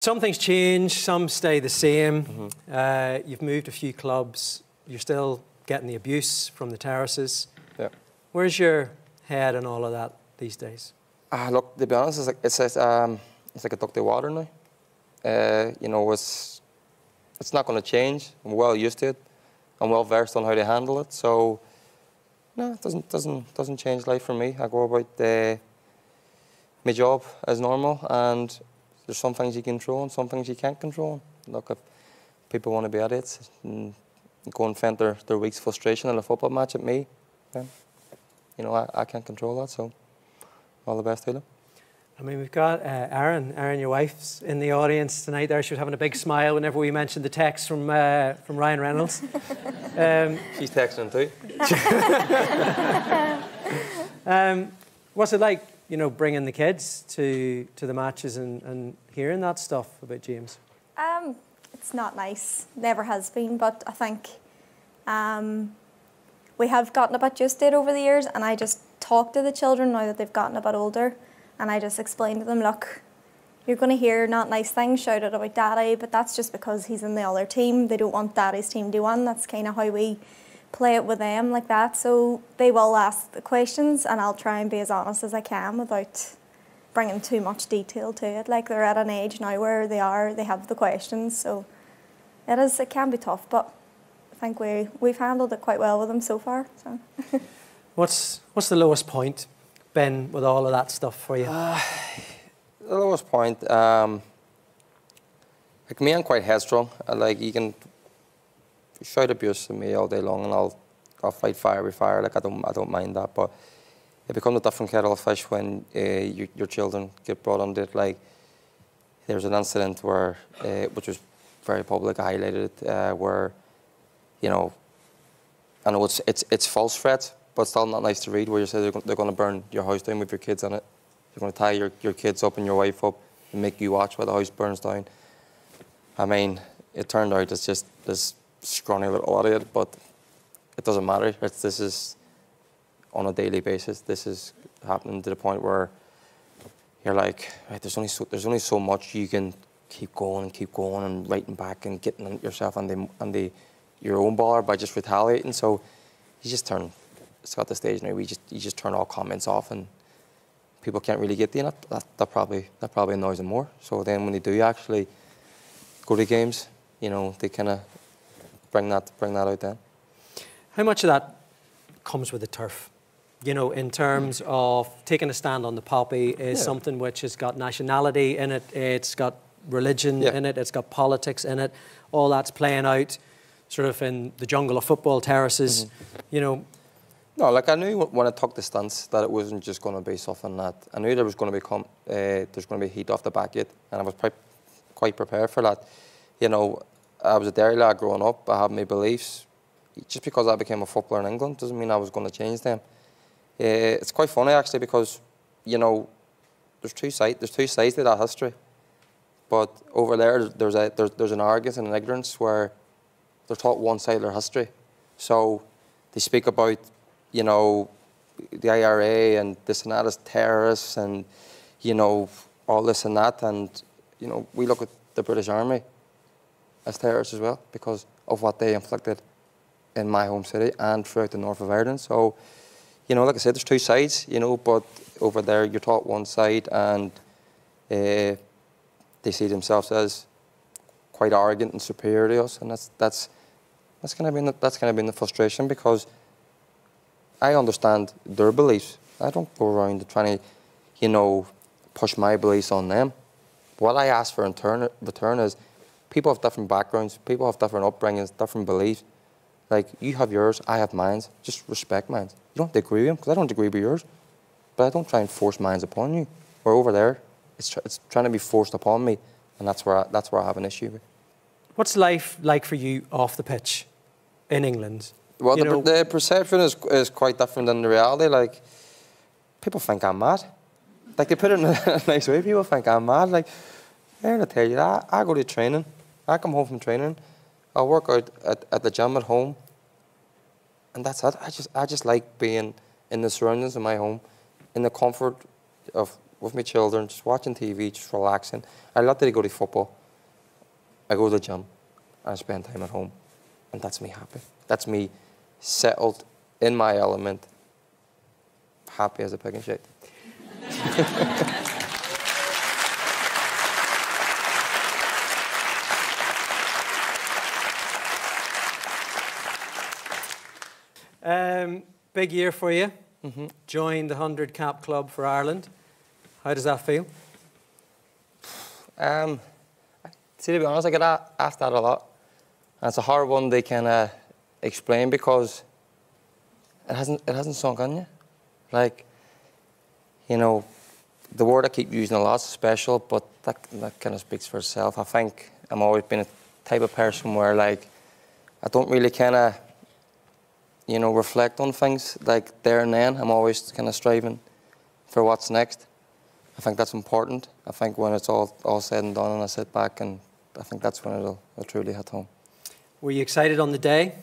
Some things change, some stay the same. You've moved a few clubs. You're still getting the abuse from the terraces. Yeah. Where's your head on all of that these days? Look, to be honest, it's like a duck to water now. You know, it's not going to change. I'm well used to it. I'm well versed on how to handle it. So, no, it doesn't change life for me. I go about my job as normal, and there's some things you control and some things you can't control. Look, if people want to be idiots and go and vent their week's frustration in a football match at me, then, you know, I can't control that. So, all the best to them. I mean, we've got Erin. Erin, your wife's in the audience tonight there. She was having a big smile whenever we mentioned the text from Ryan Reynolds. She's texting too. What's it like, you know, bringing the kids to the matches and hearing that stuff about James? It's not nice. Never has been, but I think we have gotten a bit used to it over the years, and I just talk to the children now that they've gotten a bit older, and I just explain to them, look, you're going to hear not nice things shouted about Daddy, but that's just because he's in the other team. They don't want Daddy's team to win. That's kind of how we play it with them, like that. So they will ask the questions, and I'll try and be as honest as I can without bringing too much detail to it. Like, they're at an age now where they have the questions, so it can be tough, but I think we've handled it quite well with them so far. So. What's the lowest point been with all of that stuff for you? The lowest point, like me, I'm quite headstrong. Like, you can shout abuse at me all day long, and I'll fight fire with fire. Like, I don't mind that, but it becomes a different kettle of fish when your children get brought under it. Like, there's an incident where, which was very public, I highlighted it, where, you know, I know it's false threats, but still not nice to read, where you say they're going to burn your house down with your kids in it. They're going to tie your kids up and your wife up and make you watch while the house burns down. I mean, it turned out it's just this scrawny little idiot, but it doesn't matter. This is on a daily basis. This is happening to the point where you're like, right, there's only so much you can keep going and writing back and getting yourself on your own bar by just retaliating. So you just turn. It's got the stage now. You just turn all comments off, and people can't really get to you. That probably annoys them more. So then when they do actually go to games, you know, they kind of bring that out then. How much of that comes with the turf? You know, in terms of taking a stand on the poppy is something which has got nationality in it, it's got religion in it, it's got politics in it. All that's playing out sort of in the jungle of football terraces, you know. No, like, I knew when I took the stance that it wasn't just going to be something that I knew there was going to be there's going to be heat off the back yet, and I was quite prepared for that. You know, I was a Derry lad growing up. I had my beliefs. Just because I became a footballer in England doesn't mean I was going to change them. It's quite funny actually, because, you know, there's two sides to that history, but over there there's an arrogance and an ignorance where they're taught one side of their history. So they speak about, you know, the IRA and this and that as terrorists, and, you know, all this and that, and, you know, we look at the British Army as terrorists as well because of what they inflicted in my home city and throughout the north of Ireland. So, you know, like I said, there's two sides, you know, but over there you're taught one side, and they see themselves as quite arrogant and superior to us, and that's kind of been the frustration, because I understand their beliefs. I don't go around trying to, you know, push my beliefs on them. What I ask for in return is people have different backgrounds, people have different upbringings, different beliefs. Like, you have yours, I have mine. Just respect mine. You don't have to agree with them, because I don't agree with yours. But I don't try and force mine upon you. Or over there, it's trying to be forced upon me, and that's where I have an issue with. What's life like for you off the pitch in England? Well, the perception is quite different than the reality. Like, people think I'm mad. Like, they put it in a nice way. People think I'm mad. Like, I tell you that. I go to training. I come home from training. I work out at the gym at home. And that's it. I just like being in the surroundings of my home, in the comfort of with my children, just watching TV, just relaxing. I love to go to football. I go to the gym, and I spend time at home, and that's me happy. That's me settled in my element, happy as a pig in shit. Big year for you. Joined the 100 cap club for Ireland. How does that feel? See, to be honest, I get asked that a lot. And it's a hard one to kind of explain because it hasn't sunk on you. Like, you know, the word I keep using a lot is special, but that kind of speaks for itself. I think I'm always been a type of person where, like, I don't really kind of, you know, reflect on things like there and then. I'm always kind of striving for what's next. I think that's important. I think when it's all said and done and I sit back, and I think that's when it'll truly hit home. Were you excited on the day?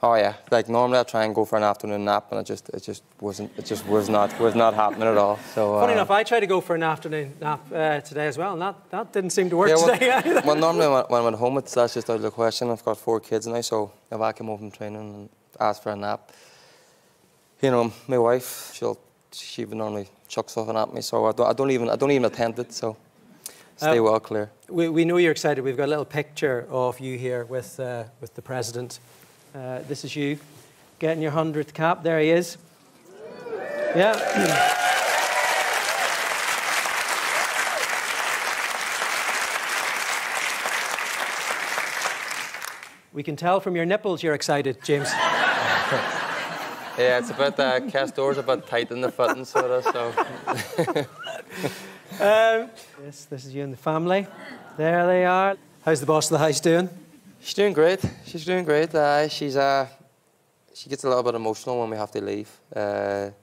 Oh yeah, like normally I try and go for an afternoon nap, and it just was not happening at all. So funny enough, I tried to go for an afternoon nap today as well, and that didn't seem to work today either. Well, normally when I'm at home, that's just out of the question. I've got 4 kids now, so if I come home from training and ask for a nap, you know, my wife, she would normally chuck something at me, so I don't even attempt it. So stay well clear. We know you're excited. We've got a little picture of you here with the president. This is you getting your 100th cap. There he is. Yeah. We can tell from your nipples you're excited, James. Yeah, it's a bit, Castor's a bit tight in the fitting, sort of, so. Yes, this is you and the family. There they are. How's the boss of the house doing? She's doing great. She's doing great. She gets a little bit emotional when we have to leave, but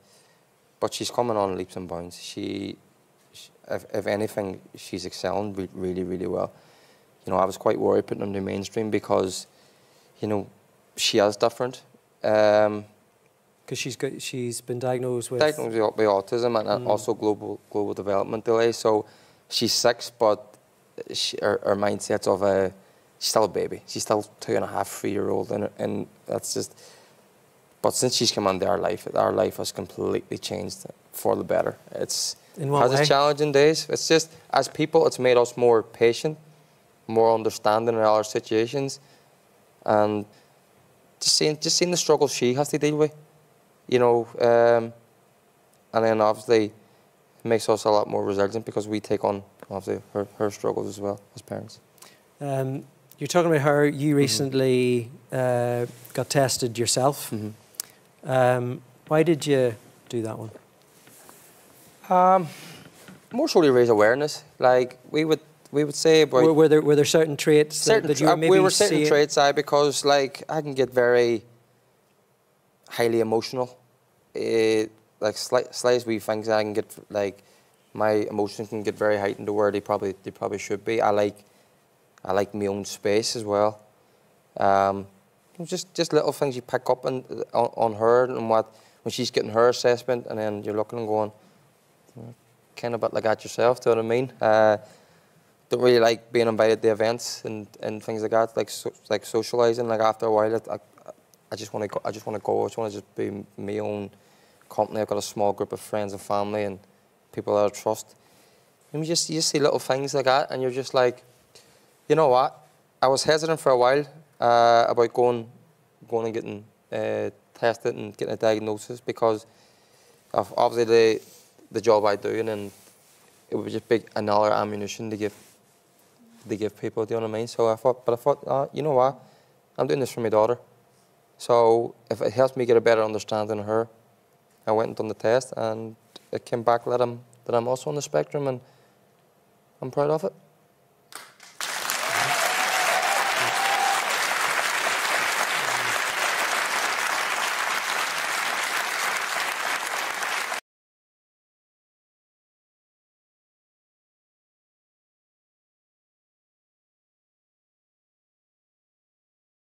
she's coming on leaps and bounds. If anything, she's excelling really, really well. You know, I was quite worried putting her in the mainstream because, you know, she is different. Because she's been diagnosed with autism and also global development delay. So she's 6, but her mindset's of she's still a baby. She's still 2.5, 3-year-old, and that's just. But since she's come into our life has completely changed for the better. It's its challenging days. It's just, as people, it's made us more patient, more understanding in all our situations, and just seeing the struggles she has to deal with. You know, and then obviously it makes us a lot more resilient because we take on obviously her struggles as well as parents. You're talking about her. You recently got tested yourself. Why did you do that one? More so to raise awareness. Like we would say about. Were there certain traits that you were maybe we were certain traits, because like I can get very highly emotional. Like slight wee things, I can get, like, my emotions can get very heightened to where they probably should be. I like my own space as well. Just little things you pick up on her, and when she's getting her assessment, and then you're looking and going, kind of a bit like that yourself. Do you know what I mean? Don't really like being invited to events and things like that, like socialising. Like after a while, I just want to go. I just want to just be my own company. I've got a small group of friends and family and people that I trust. And you just see little things like that, and you're just like, you know what? I was hesitant for a while about going and getting tested and getting a diagnosis because of obviously the job I do, and then it would just be another ammunition to give people. Do you know what I mean? So I thought, you know what? I'm doing this for my daughter. So if it helps me get a better understanding of her, I went and done the test, and it came back that I'm also on the spectrum, and I'm proud of it.